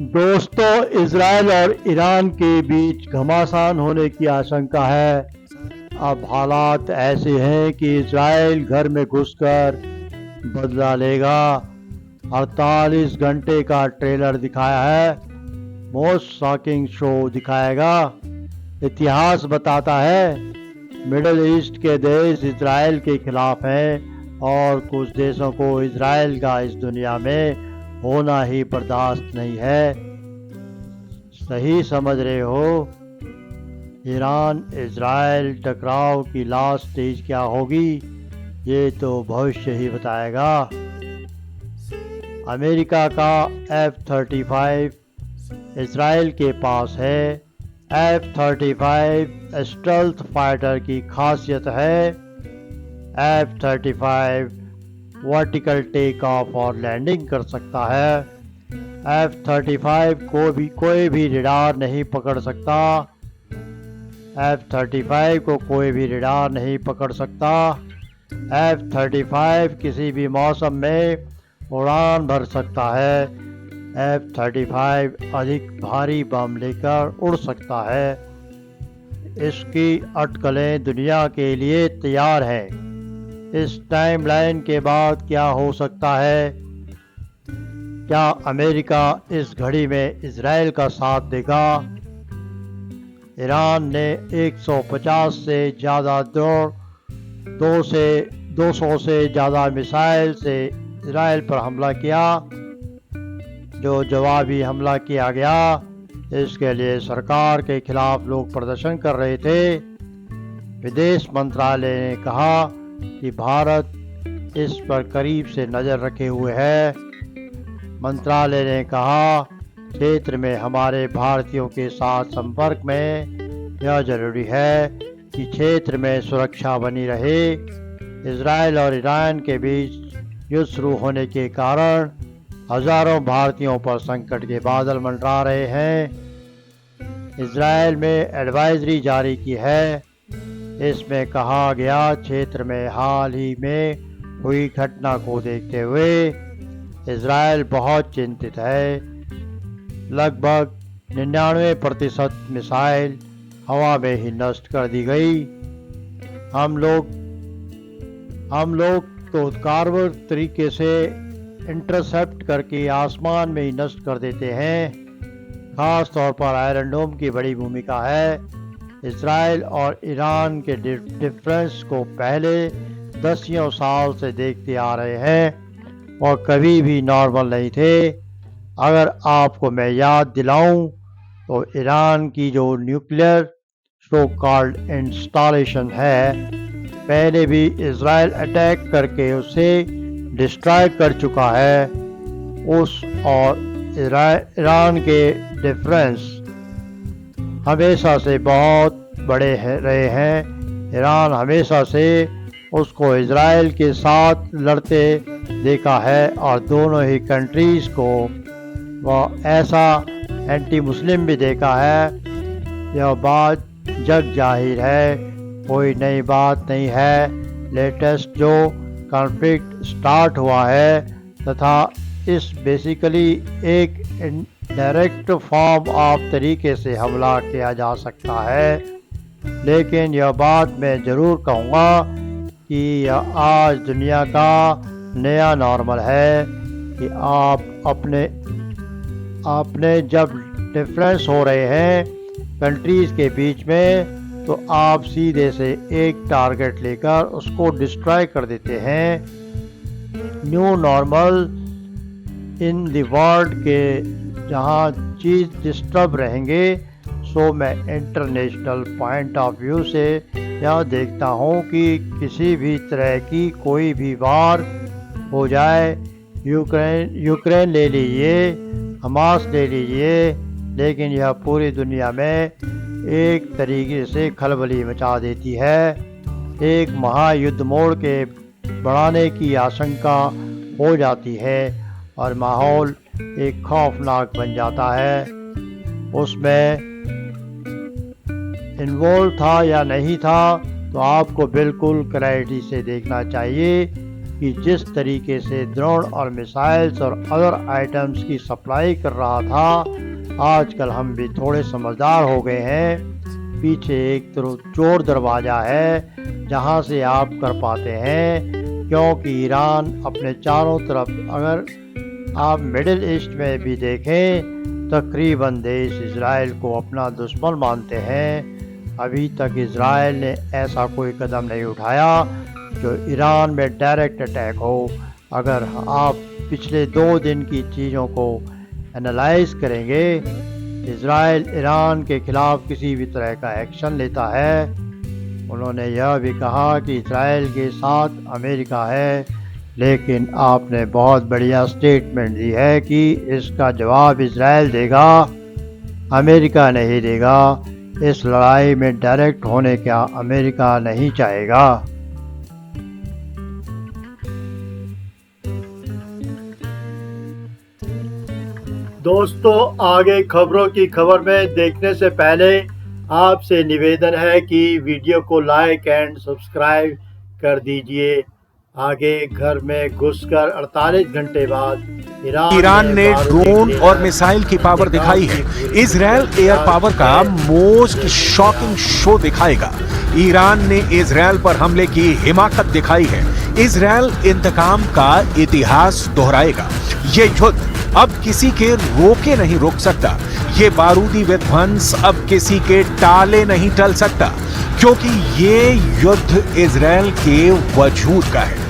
दोस्तों, इजराइल और ईरान के बीच घमासान होने की आशंका है। अब हालात ऐसे हैं कि इजराइल घर में घुसकर बदला लेगा। 48 घंटे का ट्रेलर दिखाया है, मोस्ट शॉकिंग शो दिखाएगा। इतिहास बताता है मिडल ईस्ट के देश इजराइल के खिलाफ हैं और कुछ देशों को इजराइल का इस दुनिया में होना ही बर्दाश्त नहीं है। सही समझ रहे हो। ईरान इजराइल टकराव की लास्ट स्टेज क्या होगी, ये तो भविष्य ही बताएगा। अमेरिका का F-35 इजराइल के पास है। F-35 स्टेल्थ फाइटर की खासियत है। F-35 वर्टिकल टेक ऑफ और लैंडिंग कर सकता है। F-35 को भी कोई भी रडार नहीं पकड़ सकता। F-35 को कोई भी रडार नहीं पकड़ सकता। F-35 किसी भी मौसम में उड़ान भर सकता है। F-35 अधिक भारी बम लेकर उड़ सकता है। इसकी अटकलें दुनिया के लिए तैयार हैं। इस टाइमलाइन के बाद क्या हो सकता है? क्या अमेरिका इस घड़ी में इजराइल का साथ देगा? ईरान ने 150 से ज़्यादा 200 से ज़्यादा मिसाइल से इजराइल पर हमला किया, जो जवाबी हमला किया गया। इसके लिए सरकार के खिलाफ लोग प्रदर्शन कर रहे थे। विदेश मंत्रालय ने कहा कि भारत इस पर करीब से नज़र रखे हुए है। मंत्रालय ने कहा क्षेत्र में हमारे भारतीयों के साथ संपर्क में यह जरूरी है कि क्षेत्र में सुरक्षा बनी रहे। इजराइल और ईरान के बीच युद्ध शुरू होने के कारण हजारों भारतीयों पर संकट के बादल मंडरा रहे हैं। इजराइल में एडवाइजरी जारी की है। इसमें कहा गया क्षेत्र में हाल ही में हुई घटना को देखते हुए इजराइल बहुत चिंतित है। लगभग 99% मिसाइल हवा में ही नष्ट कर दी गई। हम लोग तो कारगर तरीके से इंटरसेप्ट करके आसमान में ही नष्ट कर देते हैं। खास तौर पर आयरन डोम की बड़ी भूमिका है। इजराइल और ईरान के डिफरेंस को पहले दसियों साल से देखते आ रहे हैं और कभी भी नॉर्मल नहीं थे। अगर आपको मैं याद दिलाऊं तो ईरान की जो न्यूक्लियर सो कॉल्ड इंस्टॉलेशन है, पहले भी इजराइल अटैक करके उसे डिस्ट्रॉय कर चुका है। उस और ईरान के डिफरेंस हमेशा से बहुत बड़े रहे हैं। ईरान हमेशा से उसको इजराइल के साथ लड़ते देखा है और दोनों ही कंट्रीज़ को वह ऐसा एंटी मुस्लिम भी देखा है। यह बात जग जाहिर है, कोई नई बात नहीं है। लेटेस्ट जो कॉन्फ्लिक्ट स्टार्ट हुआ है तथा इस बेसिकली एक डायरेक्ट फॉर्म ऑफ तरीके से हमला किया जा सकता है। लेकिन यह बात मैं ज़रूर कहूँगा कि यह आज दुनिया का नया नॉर्मल है कि आप अपने जब डिफरेंस हो रहे हैं कंट्रीज़ के बीच में, तो आप सीधे से एक टारगेट लेकर उसको डिस्ट्रॉय कर देते हैं। New normal in the world के जहाँ चीज़ डिस्टर्ब रहेंगे, सो मैं इंटरनेशनल पॉइंट ऑफ व्यू से यह देखता हूँ कि किसी भी तरह की कोई भी वार हो जाए, यूक्रेन ले लीजिए, हमास ले लीजिए, लेकिन यह पूरी दुनिया में एक तरीके से खलबली मचा देती है। एक महायुद्ध मोड़ के बढ़ाने की आशंका हो जाती है और माहौल एक खौफनाक बन जाता है। उसमें इन्वॉल्व था या नहीं था, तो आपको बिल्कुल क्लैरिटी से देखना चाहिए। कि जिस तरीके से ड्रोन और मिसाइल्स और अदर आइटम्स की सप्लाई कर रहा था, आजकल हम भी थोड़े समझदार हो गए हैं। पीछे एक तरफ चोर दरवाज़ा है जहां से आप कर पाते हैं, क्योंकि ईरान अपने चारों तरफ, अगर आप मिडिल ईस्ट में भी देखें, तकरीबन देश इजराइल को अपना दुश्मन मानते हैं। अभी तक इजराइल ने ऐसा कोई कदम नहीं उठाया जो ईरान में डायरेक्ट अटैक हो। अगर आप पिछले 2 दिन की चीज़ों को एनालाइज करेंगे, इजराइल ईरान के खिलाफ किसी भी तरह का एक्शन लेता है। उन्होंने यह भी कहा कि इजराइल के साथ अमेरिका है, लेकिन आपने बहुत बढ़िया स्टेटमेंट दी है कि इसका जवाब इजराइल देगा, अमेरिका नहीं देगा। इस लड़ाई में डायरेक्ट होने का अमेरिका नहीं चाहेगा। दोस्तों, आगे खबरों की खबर में देखने से पहले आपसे निवेदन है कि वीडियो को लाइक एंड सब्सक्राइब कर दीजिए। आगे घर में घुसकर 48 घंटे बाद ईरान ने ड्रोन और मिसाइल की पावर दिखाई है। इजराइल एयर पावर का मोस्ट शॉकिंग शो दिखाएगा। ईरान ने इजराइल पर हमले की हिमाकत दिखाई है। इजराइल इंतकाम का इतिहास दोहराएगा। ये युद्ध अब किसी के रोके नहीं रोक सकता। ये बारूदी विध्वंस अब किसी के टाले नहीं टल सकता, क्योंकि ये युद्ध इजराइल के वजूद का है।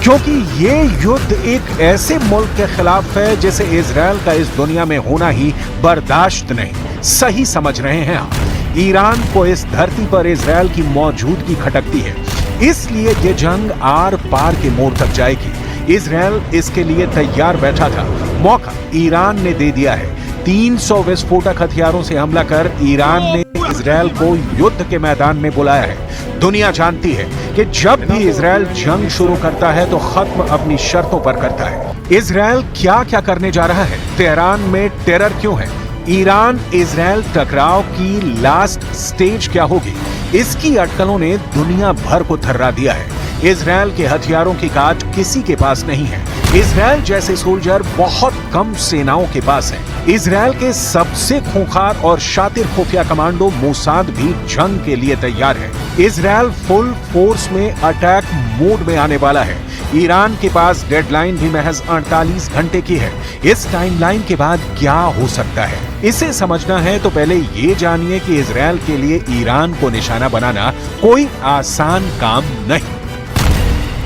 क्योंकि ये युद्ध एक ऐसे मुल्क के खिलाफ है जिसे इजराइल का इस दुनिया में होना ही बर्दाश्त नहीं। सही समझ रहे हैं आप। ईरान को इस धरती पर इजराइल की मौजूदगी खटकती है, इसलिए ये जंग आर पार के मोड़ तक जाएगी। इजराइल इसके लिए तैयार बैठा था। मौका ईरान ने दे दिया है। 300 विस्फोटक हथियारों से हमला कर ईरान ने इजराइल को युद्ध के मैदान में बुलाया है। दुनिया जानती है कि जब भी इजराइल जंग शुरू करता है तो खत्म अपनी शर्तों पर करता है। इजराइल क्या क्या करने जा रहा है? तेहरान में टेरर क्यों है? ईरान इजराइल टकराव की लास्ट स्टेज क्या होगी? इसकी अटकलों ने दुनिया भर को थर्रा दिया है। इजराइल के हथियारों की काट किसी के पास नहीं है। इजराइल जैसे सोल्जर बहुत कम सेनाओं के पास है। इजराइल के सबसे खूंखार और शातिर खुफिया कमांडो मोसाद भी जंग के लिए तैयार है। इजराइल फुल फोर्स में अटैक मोड में आने वाला है। ईरान के पास डेडलाइन भी महज 48 घंटे की है। इस टाइमलाइन के बाद क्या हो सकता है, इसे समझना है तो पहले ये जानिए कि इजराइल के लिए ईरान को निशाना बनाना कोई आसान काम नहीं।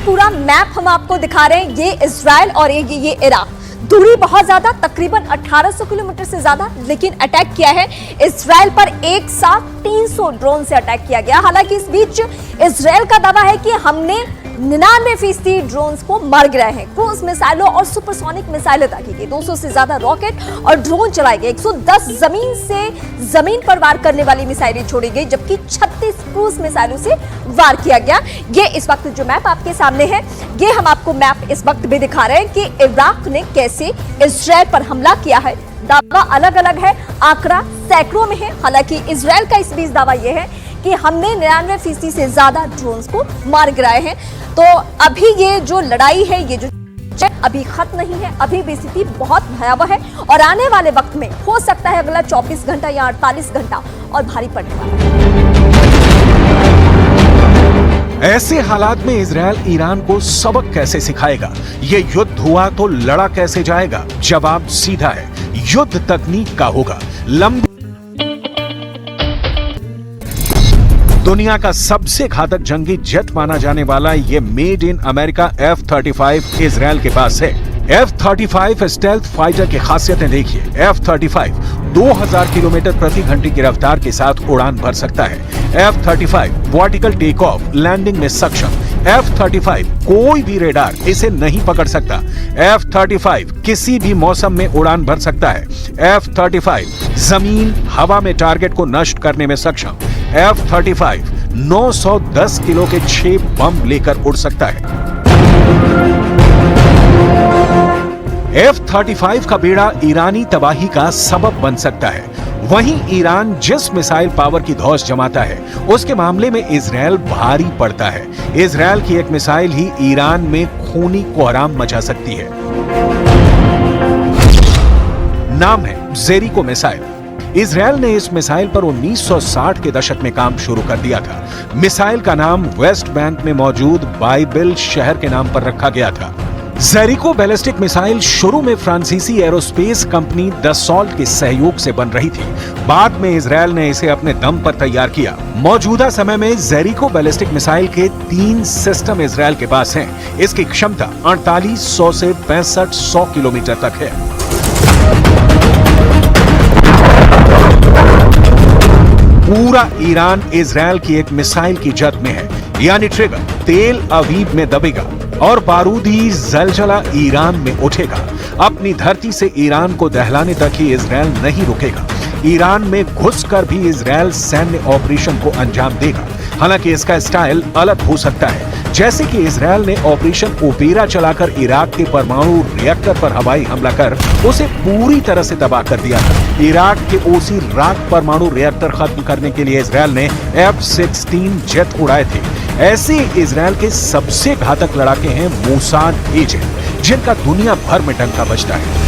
पूरा मैप हम आपको दिखा रहे हैं। ये इजराइल और ये इराक, दूरी बहुत ज्यादा, तकरीबन 1800 किलोमीटर से ज्यादा, लेकिन अटैक किया है इजराइल पर एक साथ 300 ड्रोन से अटैक किया गया। हालांकि इस बीच इजराइल का दावा है कि हमने 99% ड्रोन्स को मार गिराए हैं। क्रूज मिसाइलों और सुपरसोनिक मिसाइलें दागी गई, 200 से ज्यादा रॉकेट और ड्रोन चलाए गए, 110 जमीन से जमीन पर वार करने वाली मिसाइलें छोड़ी गई, जबकि 36 क्रूज मिसाइलों से वार किया गया। ये इस वक्त जो मैप आपके सामने है, ये हम आपको मैप इस वक्त भी दिखा रहे हैं कि इराक ने कैसे इजराइल पर हमला किया है। दावा अलग अलग है, आंकड़ा सैकड़ों में है। हालांकि इजराइल का इस बीच दावा यह है कि हमने 99% से ज्यादा ड्रोन्स को मार गिराए हैं। तो अभी ये जो लड़ाई है, ये जो अभी खत्म नहीं है, अभी भी स्थिति बहुत भयावह है और आने वाले वक्त में हो सकता है अगला 24 घंटा या 48 घंटा और भारी पड़ने वाला है। ऐसे हालात में इजराइल ईरान को सबक कैसे सिखाएगा? ये युद्ध हुआ तो लड़ा कैसे जाएगा? जवाब सीधा है, युद्ध तकनीक का होगा। लंबी दुनिया का सबसे घातक जंगी जेट माना जाने वाला ये made in America F-35 Israel के पास है। F-35 स्टेल्थ फाइटर की खासियतें देखिए। F-35 2000 किलोमीटर प्रति घंटे की रफ्तार के साथ उड़ान भर सकता है। F-35 vertical take off landing में सक्षम। F-35 कोई भी रेडार इसे नहीं पकड़ सकता। F-35 किसी भी मौसम में उड़ान भर सकता है। F-35 जमीन हवा में टारगेट को नष्ट करने में सक्षम। F-35 910 किलो के 6 बम लेकर उड़ सकता है। F-35 का बेड़ा ईरानी तबाही का सबब बन सकता है। वहीं ईरान जिस मिसाइल पावर की धौंस जमाता है उसके मामले में इजरायल भारी पड़ता है। इजरायल की एक मिसाइल ही ईरान में खूनी कोहराम मचा सकती है। नाम है जेरिको मिसाइल। इजरायल ने इस मिसाइल पर 1960 के दशक में काम शुरू कर दिया था। मिसाइल का नाम वेस्ट बैंक में मौजूद बाइबिल शहर के नाम पर रखा गया था। जेरिको बैलिस्टिक मिसाइल शुरू में फ्रांसीसी एरोस्पेस कंपनी दसॉल्ट के सहयोग से बन रही थी। बाद में इजरायल ने इसे अपने दम पर तैयार किया। मौजूदा समय में जेरिको बैलिस्टिक मिसाइल के 3 सिस्टम इजरायल के पास हैं। इसकी क्षमता 4800 से 6500 किलोमीटर तक है। पूरा ईरान इजरायल की एक मिसाइल की जद में है, यानी ट्रिगर तेल अवीव में दबेगा और बारूदी जलजला ईरान में उठेगा। अपनी धरती से ईरान को दहलाने तक ही इजरायल नहीं रुकेगा। ईरान में घुसकर भी इजरायल सैन्य ऑपरेशन को अंजाम देगा। हालांकि इसका स्टाइल अलग हो सकता है। जैसे कि इजरायल ने ऑपरेशन ओपेरा चलाकर इराक के परमाणु रिएक्टर पर हवाई हमला कर उसे पूरी तरह से तबाह कर दिया था। इराक के ओसी राक परमाणु रिएक्टर खत्म करने के लिए इजरायल ने F-16 जेट उड़ाए थे। ऐसे इजरायल के सबसे घातक लड़ाके हैं मोसाद एजेंट, जिनका दुनिया भर में डंका बजता है।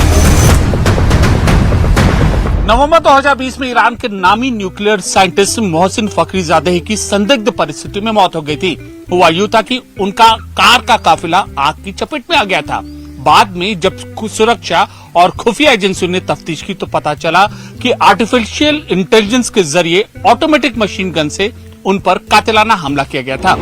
नवंबर 2020 में ईरान के नामी न्यूक्लियर साइंटिस्ट मोहसिन फखरीजादे की संदिग्ध परिस्थिति में मौत हो गई थी। हुआ यूं था कि उनका कार का काफिला आग की चपेट में आ गया था। बाद में जब सुरक्षा और खुफिया एजेंसियों ने तफ्तीश की तो पता चला कि आर्टिफिशियल इंटेलिजेंस के जरिए ऑटोमेटिक मशीन गन से उन पर कातिलाना हमला किया गया था।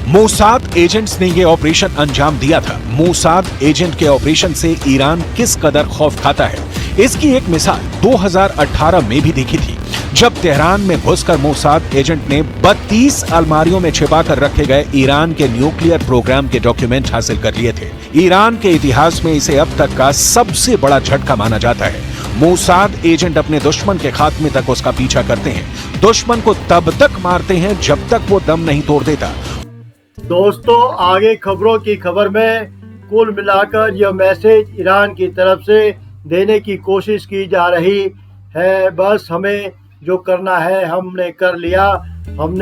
मोसाद एजेंट्स ने यह ऑपरेशन अंजाम दिया था। मोसाद एजेंट के ऑपरेशन से ईरान किस कदर खौफ खाता है, इसकी एक मिसाल 2018 में भी देखी थी, जब तेहरान में घुसकर मोसाद एजेंट ने 32 अलमारियों में छिपाकर रखे गए ईरान के न्यूक्लियर प्रोग्राम के डॉक्यूमेंट हासिल कर लिए थे। ईरान के इतिहास में इसे अब तक का सबसे बड़ा झटका माना जाता है। मोसाद एजेंट अपने दुश्मन के खात्मे तक उसका पीछा करते हैं। दुश्मन को तब तक मारते हैं जब तक वो दम नहीं तोड़ देता। दोस्तों, आगे खबरों की खबर में कुल मिलाकर यह मैसेज ईरान की तरफ से देने की कोशिश की जा रही है। बस हमें जो करना है हमने कर लिया। हम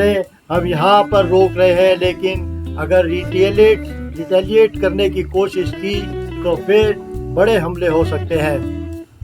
यहाँ पर रोक रहे हैं, लेकिन अगर रिटेलिएट करने की कोशिश की तो फिर बड़े हमले हो सकते हैं।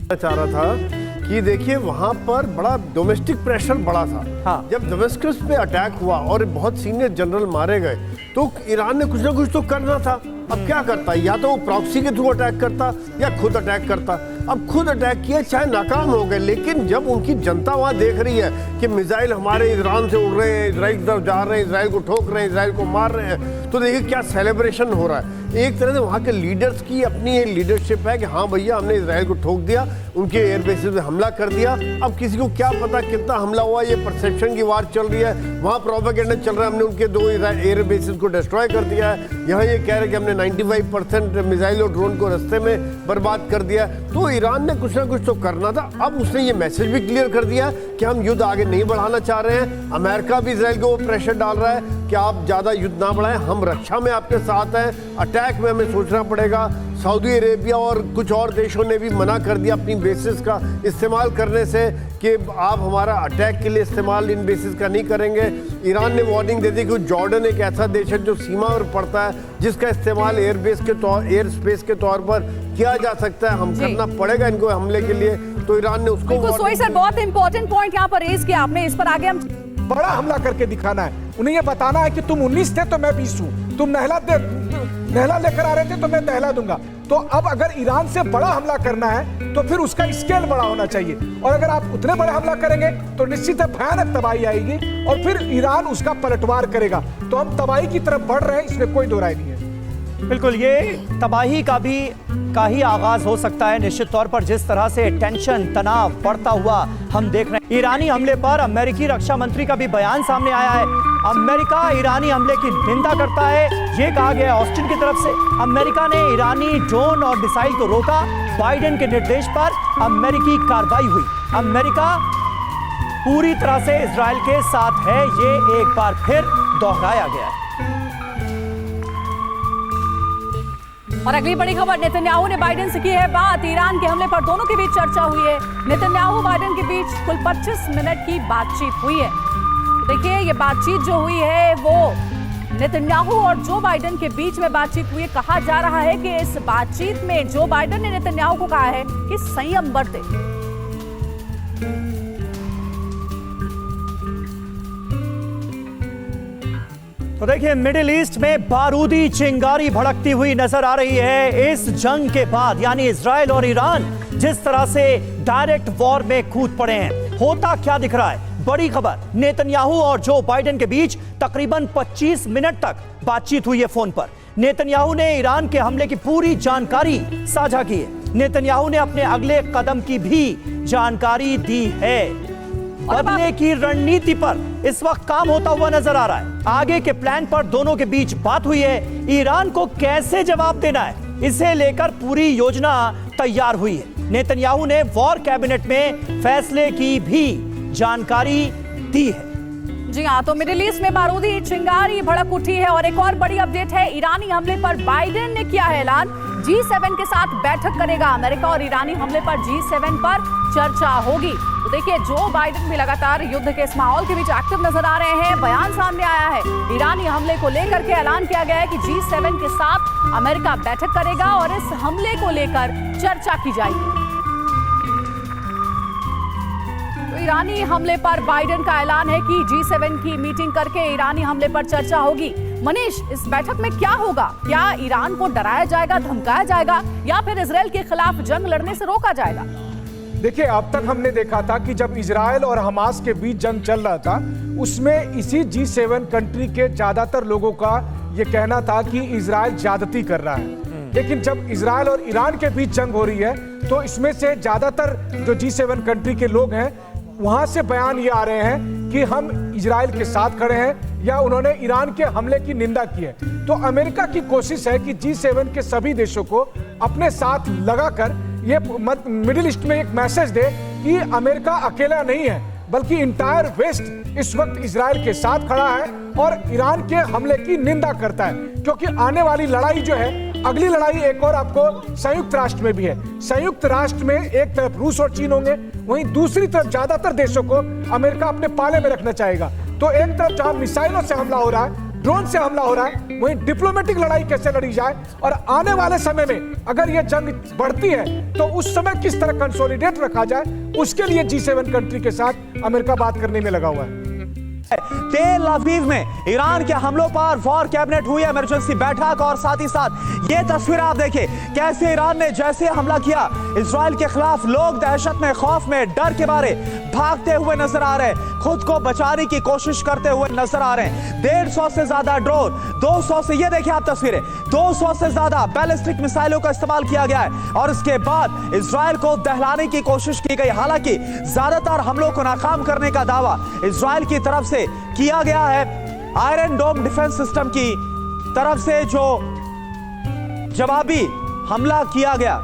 मैं चाह रहा था कि देखिए वहाँ पर बड़ा डोमेस्टिक प्रेशर बड़ा था। हाँ। जब दमिश्क पे अटैक हुआ और बहुत सीनियर जनरल मारे गए तो ईरान ने कुछ ना कुछ तो करना था। अब क्या करता, या तो वो प्रॉक्सी के थ्रू अटैक करता या खुद अटैक करता। अब खुद अटैक किया, चाहे नाकाम हो गए, लेकिन जब उनकी जनता वहाँ देख रही है कि मिसाइल हमारे ईरान से उड़ रहे हैं, इसराइल की तरफ जा रहे हैं, इसराइल को ठोक रहे हैं, इसराइल को मार रहे हैं, तो देखिए क्या सेलिब्रेशन हो रहा है। एक तरह से वहाँ के लीडर्स की अपनी एक लीडरशिप है कि हाँ भैया हमने इसराइल को ठोक दिया, उनके एयर बेसिस पे हमला कर दिया। अब किसी को क्या पता कितना हमला हुआ, ये परसेप्शन की वार चल रही है, वहाँ प्रोपेगेंडा चल रहा है, हमने उनके 2 एयर बेसिस को डिस्ट्रॉय कर दिया है, यहाँ ये कह रहे कि हमने 95% मिसाइल और ड्रोन को रास्ते में बर्बाद कर दिया। तो ईरान ने कुछ ना कुछ तो करना था। अब उसने ये मैसेज भी क्लियर कर दिया कि हम युद्ध आगे नहीं बढ़ाना चाह रहे हैं। अमेरिका भी इसराइल को प्रेशर डाल रहा है कि आप ज़्यादा युद्ध ना बढ़ाएं, हम रक्षा में आपके साथ हैं, अटैक में हमें सोचना पड़ेगा। सऊदी अरेबिया और कुछ और देशों ने भी मना कर दिया अपनी बेसिस का इस्तेमाल करने से कि आप हमारा अटैक के लिए इस्तेमाल इन बेसिस का नहीं करेंगे। ईरान ने वार्निंग दे दी कि जॉर्डन एक ऐसा देश है जो सीमा पर पड़ता है, जिसका इस्तेमाल एयर स्पेस के तौर पर किया जा सकता है। हम करना पड़ेगा इनको हमले के लिए, तो ईरान ने उसको सोई सर बहुत इंपॉर्टेंट पॉइंट यहाँ पर रेज किया आपने। इस पर आगे हम बड़ा हमला करके दिखाना है, उन्हें ये बताना है कि तुम 19 थे तो मैं 20 हूं, तुम नहला लेकर आ रहे थे तो मैं दहला दूंगा। तो अब अगर ईरान से बड़ा हमला करना है तो फिर उसका स्केल बड़ा होना चाहिए, और अगर आप उतने बड़े हमला करेंगे तो निश्चित है भयानक तबाही आएगी और फिर ईरान उसका पलटवार करेगा। तो हम तबाही की तरफ बढ़ रहे हैं, इसमें कोई दो राय नहीं है। बिल्कुल, ये तबाही का ही आगाज हो सकता है। निश्चित तौर पर जिस तरह से टेंशन तनाव बढ़ता हुआ हम देख रहे हैं। ईरानी हमले पर अमेरिकी रक्षा मंत्री का भी बयान सामने आया है। अमेरिका ईरानी हमले की निंदा करता है, ये कहा गया है ऑस्टिन की तरफ से। अमेरिका ने ईरानी ड्रोन और मिसाइल को रोका, बाइडेन के निर्देश पर अमेरिकी कार्रवाई हुई। अमेरिका पूरी तरह से इजराइल के साथ है, ये एक बार फिर दोहराया गया है। और अगली बड़ी खबर, नेतन्याहू ने बाइडेन से की है बात। ईरान के हमले पर दोनों के बीच चर्चा हुई है। नेतन्याहू बाइडेन के बीच कुल 25 मिनट की बातचीत हुई है। तो देखिए, ये बातचीत जो हुई है वो नेतन्याहू और जो बाइडेन के बीच में बातचीत हुई है। कहा जा रहा है कि इस बातचीत में जो बाइडेन ने नेतन्याहू को कहा है कि संयम बरते। तो देखिए, मिडिल ईस्ट में बारूदी चिंगारी भड़कती हुई नजर आ रही है इस जंग के बाद, यानी इजराइल और ईरान जिस तरह से डायरेक्ट वॉर में कूद पड़े हैं। होता क्या दिख रहा है? बड़ी खबर, नेतन्याहू और जो बाइडेन के बीच तकरीबन 25 मिनट तक बातचीत हुई है फोन पर। नेतन्याहू ने ईरान के हमले की पूरी जानकारी साझा की है। नेतन्याहू ने अपने अगले कदम की भी जानकारी दी है। बदले की रणनीति पर इस वक्त काम होता हुआ नजर आ रहा है। आगे के प्लान पर दोनों के बीच बात हुई है। ईरान को कैसे जवाब देना है, इसे लेकर पूरी योजना तैयार हुई है। नेतन्याहू ने वॉर कैबिनेट में फैसले की भी जानकारी दी है। जी हाँ, तो मिडिल ईस्ट में बारूदी चिंगारी भड़क उठी है। और एक और बड़ी अपडेट है, ईरानी हमले पर बाइडेन ने किया है ऐलान। G7 के साथ बैठक करेगा अमेरिका और ईरानी हमले पर G7 पर चर्चा होगी। तो देखिए, जो बाइडेन भी लगातार युद्ध के इस माहौल के बीच एक्टिव नजर आ रहे हैं। बयान सामने आया है, ईरानी हमले को लेकर के ऐलान किया गया है कि G7 के साथ अमेरिका बैठक करेगा और इस हमले को लेकर चर्चा की जाएगी। तो ईरानी हमले पर बाइडेन का ऐलान है कि G7 की मीटिंग करके ईरानी हमले पर चर्चा होगी। मनीष, इस बैठक में क्या होगा? क्या ईरान को डराया जाएगा, धमकाया जाएगा, या फिर इजराइल के खिलाफ जंग लड़ने से रोका जाएगा? देखिए, अब तक हमने देखा था कि जब इजराइल और हमास के बीच जंग चल रहा था, उसमें इसी G7 कंट्री के ज्यादातर लोगों का ये कहना था कि इजराइल ज्यादती कर रहा है। लेकिन जब इजराइल और ईरान के बीच जंग हो रही है, तो इसमें से ज्यादातर जो G7 कंट्री के लोग हैं, वहां से बयान ये आ रहे हैं कि हम इजराइल के साथ खड़े हैं, या उन्होंने ईरान के हमले की निंदा की है। तो अमेरिका की कोशिश है कि G7 के सभी देशों को अपने साथ लगाकर ये मिडिल ईस्ट में एक मैसेज दे कि अमेरिका अकेला नहीं है, बल्कि इंटायर वेस्ट इस वक्त इजराइल के साथ खड़ा है और ईरान के हमले की निंदा करता है। क्योंकि आने वाली लड़ाई जो है, अगली लड़ाई एक और आपको संयुक्त राष्ट्र में भी है। संयुक्त राष्ट्र में एक तरफ रूस और चीन होंगे, वहीं दूसरी तरफ ज्यादातर देशों को अमेरिका अपने पाले में रखना चाहेगा। तो एक तरफ जहां मिसाइलों से हमला हो रहा है, ड्रोन से हमला हो रहा है, वहीं डिप्लोमेटिक लड़ाई कैसे लड़ी जाए, और आने वाले समय में अगर ये जंग बढ़ती है तो उस समय किस तरह कंसोलिडेट रखा जाए, उसके लिए G7 कंट्री के साथ अमेरिका बात करने में लगा हुआ है। तेल अवीव में ईरान के हमलों पर वॉर कैबिनेट हुई इमरजेंसी बैठक, और साथ ही साथ ये तस्वीर आप देखिए कैसे ईरान ने जैसे हमला किया इजराइल के खिलाफ, लोग दहशत में, खौफ में, डर के मारे भागते हुए नजर आ रहे हैं, खुद को बचाने की कोशिश करते हुए नजर आ रहे हैं। 150 से ज्यादा ड्रोन, 200 से, ये देखिए आप तस्वीरें, 200 से ज्यादा बैलिस्टिक मिसाइलों का इस्तेमाल किया गया है। और इसके बाद इजराइल को दहलाने की कोशिश की गई। हालांकि ज्यादातर हमलों को नाकाम करने का दावा इजराइल की तरफ से किया गया है। आयरन डोम डिफेंस सिस्टम की तरफ से जो जवाबी हमला किया गया।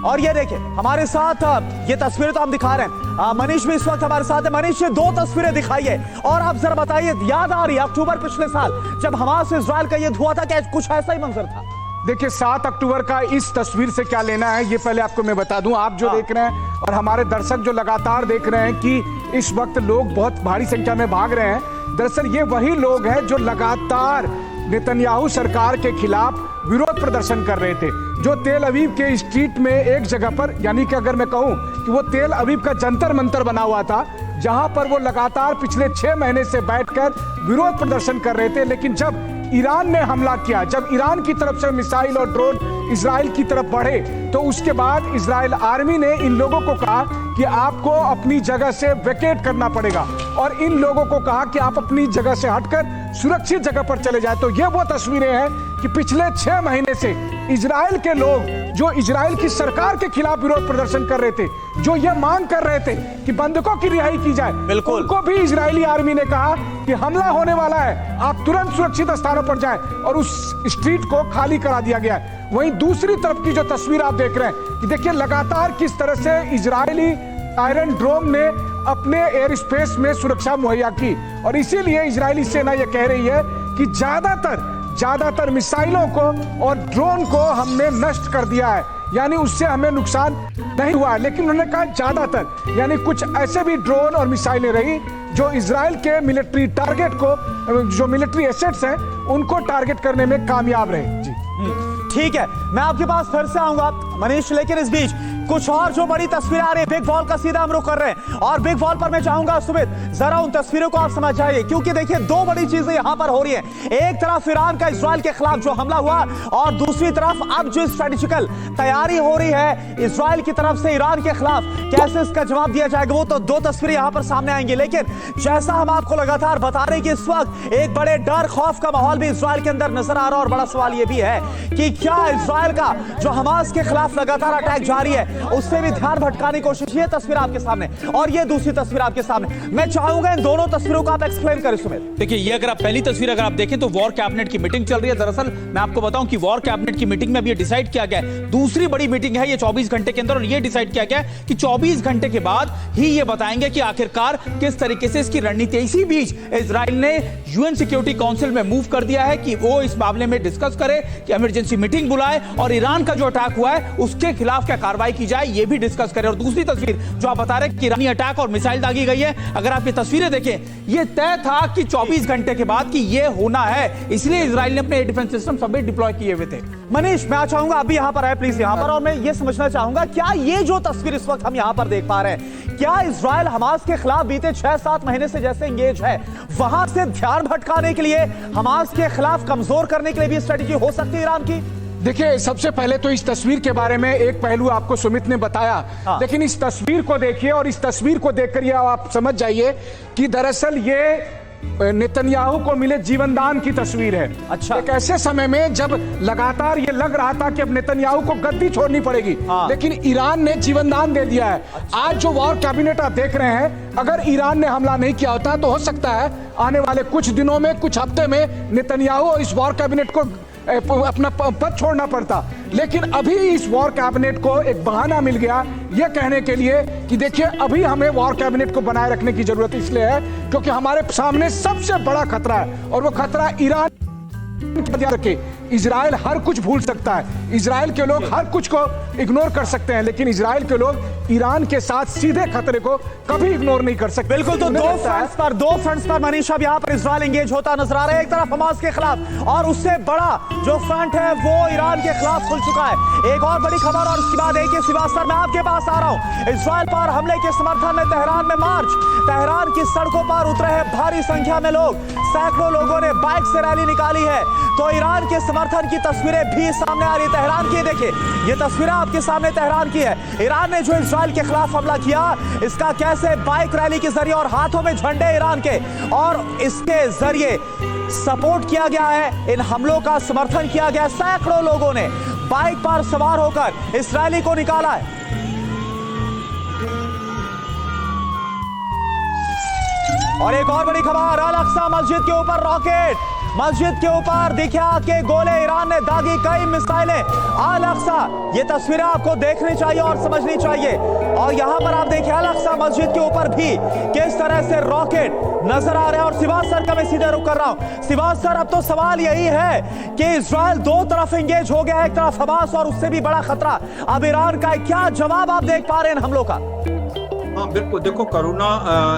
और ये देखिए हमारे साथ ये तस्वीरें तो हम दिखा रहे हैं, मनीष भी इस वक्त हमारे साथ है। मनीष, ये 2 तस्वीरें दिखाई है, और आप जरा बताइए, याद आ रही है अक्टूबर पिछले साल जब हमास इजराइल का युद्ध हुआ था, क्या कुछ ऐसा ही मंजर था? देखिए, 7 अक्टूबर का इस तस्वीर से क्या लेना है, ये पहले आपको मैं बता दूं। आप जो देख रहे हैं और हमारे दर्शक जो लगातार देख रहे हैं कि इस वक्त लोग बहुत भारी संख्या में भाग रहे हैं, दरअसल ये वही लोग हैं जो लगातार नेतन्याहू सरकार के खिलाफ विरोध प्रदर्शन कर रहे थे। जो तेल अवीव के स्ट्रीट में एक जगह पर, यानी कि अगर मैं कहूं कि वो तेल अवीव का जंतर मंतर बना हुआ था, जहां पर वो लगातार पिछले 6 महीने से बैठकर विरोध प्रदर्शन कर रहे थे। लेकिन जब ईरान ने हमला किया, जब ईरान की तरफ से मिसाइल और ड्रोन इजराइल की तरफ बढ़े, तो उसके बाद इजराइल आर्मी ने इन लोगों को कहा कि आपको अपनी जगह से वैकेट करना पड़ेगा, और इन लोगों को कहा कि आप अपनी जगह से हटकर सुरक्षित जगह पर चले जाए। तो ये वो तस्वीरें हैं कि पिछले 6 महीने से इजराइल के लोग जो इजराइल की सरकार के खिलाफ विरोध प्रदर्शन कर रहे थे, जो ये मांग कर रहे थे कि बंधकों की रिहाई की जाए, बिल्कुल, उनको भी इजरायली आर्मी ने कहा कि हमला होने वाला है, आप तुरंत सुरक्षित स्थानों पर जाएं, और उस स्ट्रीट को खाली करा दिया गया है। वहीं दूसरी तरफ की जो तस्वीर आप देख रहे हैं कि देखिए लगातार किस तरह से इजरायली आयरन ड्रोम ने अपने एयर स्पेस में सुरक्षा मुहैया की, और इसीलिए इजरायली सेना यह कह रही है कि ज्यादातर ज्यादातर मिसाइलों को और ड्रोन को हमने नष्ट कर दिया है, यानी उससे हमें नुकसान नहीं हुआ। लेकिन उन्होंने कहा ज्यादातर, यानी कुछ ऐसे भी ड्रोन और मिसाइलें रही जो इजराइल के मिलिट्री टारगेट को, जो मिलिट्री एसेट्स हैं उनको टारगेट करने में कामयाब रहे। जी ठीक है, मैं आपके पास फिर से आऊंगा मनीष, लेकिन इस बीच कुछ और जो बड़ी तस्वीरें आ रही है, बिग वॉल का सीधा हम रुख कर रहे हैं और बिग वॉल पर मैं चाहूंगा सुमित जरा उन तस्वीरों को आप समझ जाइए, क्योंकि देखिए दो बड़ी चीजें यहां पर हो रही है। एक तरफ ईरान का इजराइल के खिलाफ जो हमला हुआ और दूसरी तरफ अब जो स्ट्रेटेजिकल तैयारी हो रही है इजराइल की तरफ से ईरान के खिलाफ, कैसे इसका जवाब दिया जाएगा, वो तो दो तस्वीरें यहां पर सामने आएंगी। लेकिन जैसा हम आपको लगातार बता रहे हैं कि इस वक्त एक बड़े डर खौफ का माहौल भी इजराइल के अंदर नजर आ रहा है और बड़ा सवाल यह भी है कि क्या इजराइल का जो हमास के खिलाफ लगातार अटैक जारी है उससे भी ध्यान भटकाने की कोशिश। ये तस्वीर आपके सामने और ये दूसरी तस्वीर आपके सामने, मैं चाहूंगा इन दोनों तस्वीरों को आप एक्सप्लेन करें सुमित। देखिए, ये अगर आप पहली तस्वीर अगर आप देखें तो वॉर कैबिनेट की मीटिंग चल रही है। दरअसल मैं आपको बताऊं कि वॉर कैबिनेट की मीटिंग में अभी डिसाइड किया गया है, दूसरी बड़ी मीटिंग है ये 24 घंटे के अंदर, और ये डिसाइड किया गया है कि 24 घंटे के बाद ही ये बताएंगे कि आखिरकार किस तरीके से इसकी रणनीति। इसी बीच इजराइल ने यूएन सिक्योरिटी काउंसिल में मूव कर दिया है कि वो इस मामले में डिस्कस करे, कि इमरजेंसी मीटिंग बुलाए और ईरान का जो अटैक हुआ है उसके खिलाफ क्या कार्रवाई की जाए ये भी डिस्कस करे। और दूसरी तस्वीर जो आप बता रहे हैं कि ईरानी अटैक और मिसाइल दागी गई है, अगर आप ये तस्वीरें देखें, ये तय था कि 24 घंटे के बाद कि ये होना है, इसलिए इजराइल ने अपने डिफेंस सिस्टम सभी डिप्लॉय किए हुए थे। मनीष, मैं चाहूंगा अभी यहां पर है प्लीज यहां पर, और मैं ये समझना चाहूंगा क्या ये जो तस्वीर इस वक्त हम यहां पर देख पा रहे हैं, क्या इजराइल हमास के खिलाफ बीते 6-7 महीने से जैसे एंगेज है, वहां से ध्यान भटकाने के लिए, हमास के खिलाफ कमजोर करने के लिए भी स्ट्रेटेजी हो सकती है ईरान की? देखिए, सबसे पहले तो इस तस्वीर के बारे में एक पहलू आपको सुमित ने बताया, लेकिन इस तस्वीर को देखिए और इस तस्वीर को देखकर ये आप समझ जाइए कि दरअसल ये नेतन्याहू को मिले जीवनदान की तस्वीर है। अच्छा। एक ऐसे समय में जब लगातार ये लग रहा था कि अब नेतन्याहू को गद्दी छोड़नी पड़ेगी, लेकिन ईरान ने जीवनदान दे दिया है। आज जो वॉर कैबिनेट आप देख रहे हैं, अगर ईरान ने हमला नहीं किया होता तो हो सकता है आने वाले कुछ दिनों में, कुछ हफ्ते में नेतन्याहू और इस वॉर कैबिनेट को अपना पद छोड़ना पड़ता। लेकिन अभी इस वॉर कैबिनेट को एक बहाना मिल गया ये कहने के लिए कि देखिए अभी हमें वॉर कैबिनेट को बनाए रखने की जरूरत इसलिए है क्योंकि हमारे सामने सबसे बड़ा खतरा है और वो खतरा ईरान। इजराइल हर कुछ भूल सकता है, इजराइल के लोग हर कुछ को इग्नोर कर सकते हैं, लेकिन इजराइल के लोग ईरान के साथ सीधे खतरे को कभी इग्नोर नहीं कर सकते। बिल्कुल, तो दो फ्रंट्स पर मनीष अब यहाँ पर इजराइल एंगेज होता नजर आ रहा है। एक तरफ हमास के खिलाफ और उससे बड़ा जो फ्रंट है वो ईरान के खिलाफ खुल चुका है। एक और बड़ी खबर और उसके बाद एक श्रीवास्तव, मैं आपके पास आ रहा हूँ। इजराइल पर हमले के समर्थन में तेहरान में मार्च, तेहरान की सड़कों पर उतरे हैं भारी संख्या में लोग, सैकड़ों लोगों ने बाइक से रैली निकाली है। तो ईरान के समर्थन की तस्वीरें भी सामने आ रही है तेहरान की। देखिए, ये तस्वीरें आपके सामने तेहरान की है। ईरान ने जो इजराइल के खिलाफ हमला किया, इसका कैसे बाइक रैली के जरिए और हाथों में झंडे ईरान के, और इसके जरिए सपोर्ट किया गया है, इन हमलों का समर्थन किया गया। सैकड़ों लोगों ने बाइक पर सवार होकर इस रैली को निकाला है। और एक और बड़ी खबर, अल अक्सा मस्जिद के ऊपर रॉकेट, मस्जिद के ऊपर दिखा के गोले, ईरान ने दागी कई मिसाइलें। अल अक्सा, ये तस्वीरें आपको देखनी चाहिए और समझनी चाहिए। और यहां पर आप देखिए अल अक्सा मस्जिद के ऊपर भी किस तरह से रॉकेट नजर आ रहे हैं। और सिवाज सर का मैं सीधे रुक कर रहा हूं। सिवाज सर, अब तो सवाल यही है कि इजराइल दो तरफ एंगेज हो गया है, एक तरफ हमास और उससे भी बड़ा खतरा अब ईरान का। क्या जवाब आप देख पा रहे हैं इन हमलों का? हाँ बिल्कुल, देखो करुणा,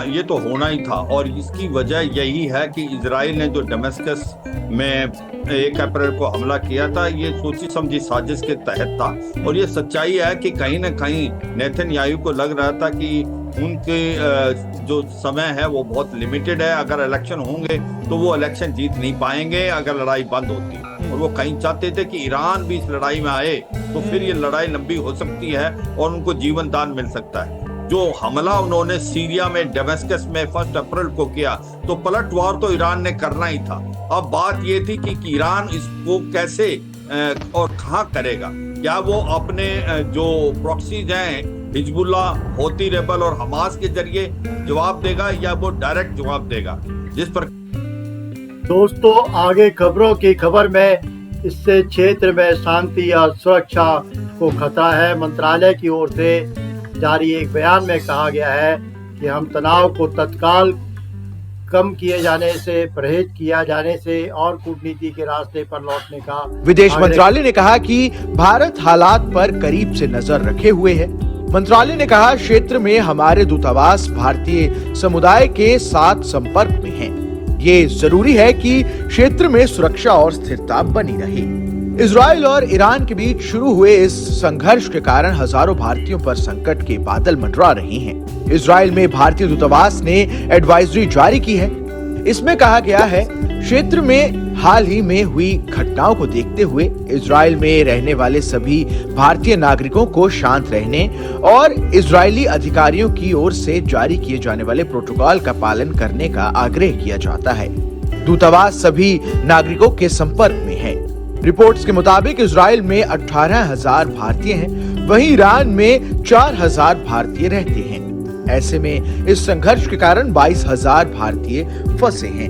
ये तो होना ही था और इसकी वजह यही है कि इजराइल ने जो दमिश्क में 1 अप्रैल को हमला किया था, ये सोची समझी साजिश के तहत था। और ये सच्चाई है कि कहीं ना कहीं नेतन्याहू को लग रहा था कि उनके जो समय है वो बहुत लिमिटेड है, अगर इलेक्शन होंगे तो वो इलेक्शन जीत नहीं पाएंगे अगर लड़ाई बंद होती। और वो कहीं चाहते थे कि ईरान भी इस लड़ाई में आए तो फिर ये लड़ाई लंबी हो सकती है और उनको जीवन दान मिल सकता है। जो हमला उन्होंने सीरिया में दमिश्क में 1 अप्रैल को किया, तो पलटवार तो ईरान ने करना ही था। अब बात ये थी कि ईरान इसको कैसे और कहाँ करेगा। क्या वो अपने जो प्रॉक्सीज हैं, हिजबुल्लाह, हौती रेबल और हमास के जरिए जवाब देगा या वो डायरेक्ट जवाब देगा? जिस पर दोस्तों, आगे खबरों की खबर में इससे क्षेत्र में शांति या सुरक्षा को खतरा है। मंत्रालय की ओर से जारी एक बयान में कहा गया है कि हम तनाव को तत्काल कम किए जाने से, परहेज किया जाने से और कूटनीति के रास्ते पर लौटने का विदेश मंत्रालय ने कहा कि भारत हालात पर करीब से नजर रखे हुए है। मंत्रालय ने कहा क्षेत्र में हमारे दूतावास भारतीय समुदाय के साथ संपर्क में हैं। ये जरूरी है कि क्षेत्र में सुरक्षा और स्थिरता बनी रहे। इजराइल और ईरान के बीच शुरू हुए इस संघर्ष के कारण हजारों भारतीयों पर संकट के बादल मंडरा रहे हैं। इजराइल में भारतीय दूतावास ने एडवाइजरी जारी की है। इसमें कहा गया है, क्षेत्र में हाल ही में हुई घटनाओं को देखते हुए इजराइल में रहने वाले सभी भारतीय नागरिकों को शांत रहने और इजरायली अधिकारियों की ओर से जारी किए जाने वाले प्रोटोकॉल का पालन करने का आग्रह किया जाता है। दूतावास सभी नागरिकों के संपर्क में है। रिपोर्ट्स के मुताबिक इजराइल में 18,000 भारतीय हैं, वहीं ईरान में 4,000 भारतीय रहते हैं। ऐसे में इस संघर्ष के कारण 22,000 भारतीय फंसे हैं।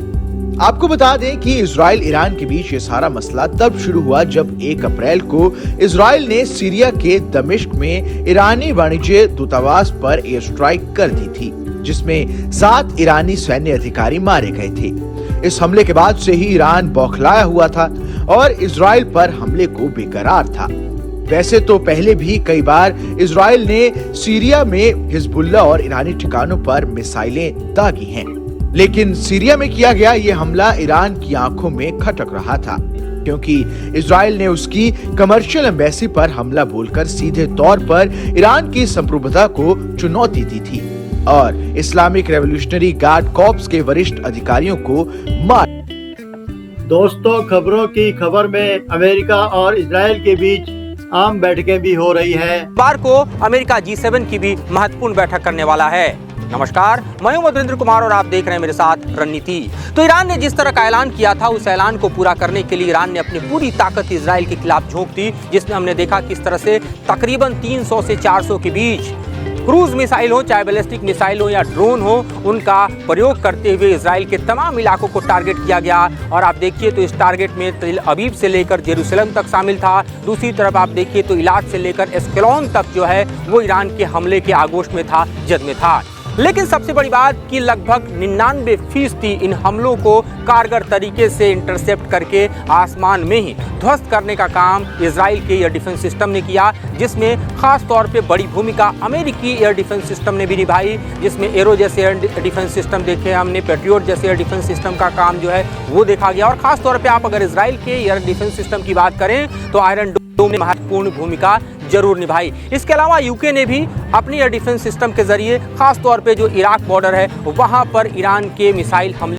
आपको बता दें कि इजराइल ईरान के बीच ये सारा मसला तब शुरू हुआ जब 1 अप्रैल को इजराइल ने सीरिया के दमिश्क में ईरानी वाणिज्य दूतावास पर एयर स्ट्राइक कर दी थी, जिसमें 7 ईरानी सैन्य अधिकारी मारे गए थे। इस हमले के बाद से ही ईरान बौखलाया हुआ था और इजराइल पर हमले को बेकरार था। वैसे तो पहले भी कई बार इजराइल ने सीरिया में हिजबुल्लाह और ईरानी ठिकानों पर मिसाइलें दागी हैं, लेकिन सीरिया में किया गया ये हमला ईरान की आंखों में खटक रहा था, क्योंकि इजराइल ने उसकी कमर्शियल एम्बेसी पर हमला बोलकर सीधे तौर पर ईरान की संप्रभुता को चुनौती दी थी और इस्लामिक रेवोल्यूशनरी गार्ड कॉर्प्स के वरिष्ठ अधिकारियों को मार। दोस्तों, खबरों की खबर में अमेरिका और इजराइल के बीच आम बैठकें भी हो रही है। बार को अमेरिका G7 की भी महत्वपूर्ण बैठक करने वाला है। नमस्कार, मैं हूं मधुरेंद्र कुमार और आप देख रहे हैं मेरे साथ रणनीति। तो ईरान ने जिस तरह का ऐलान किया था, उस ऐलान को पूरा करने के लिए ईरान ने अपनी पूरी ताकत इजराइल के खिलाफ झोंक दी, जिसमें हमने देखा किस तरह से तकरीबन 300 से 400 के बीच क्रूज मिसाइल हो, चाहे बैलिस्टिक मिसाइल हो या ड्रोन हो, उनका प्रयोग करते हुए इजराइल के तमाम इलाकों को टारगेट किया गया। और आप देखिए तो इस टारगेट में तेल अवीव से लेकर जेरूसलम तक शामिल था। दूसरी तरफ आप देखिए तो इलाज से लेकर एस्केलॉन तक जो है वो ईरान के हमले के आगोश में था, जद में था। लेकिन सबसे बड़ी बात कि लगभग 99% इन हमलों को कारगर तरीके से इंटरसेप्ट करके आसमान में ही ध्वस्त करने का काम इजराइल के एयर डिफेंस सिस्टम ने किया, जिसमें खास तौर पे बड़ी भूमिका अमेरिकी एयर डिफेंस सिस्टम ने भी निभाई, जिसमें एरो जैसे एयर डिफेंस सिस्टम देखे हमने, पेट्रियोट जैसे एयर डिफेंस सिस्टम का काम जो है वो देखा गया। और खास तौर पर आप अगर इजराइल के एयर डिफेंस सिस्टम की बात करें तो आयरन डोम ने महत्वपूर्ण भूमिका जरूर निभाई। इसके अलावा यूके ने भी अपनी एयर डिफेंस सिस्टम के जरिए खास तौर पे जो इराक बॉर्डर है वहां पर ईरान के मिसाइल हमले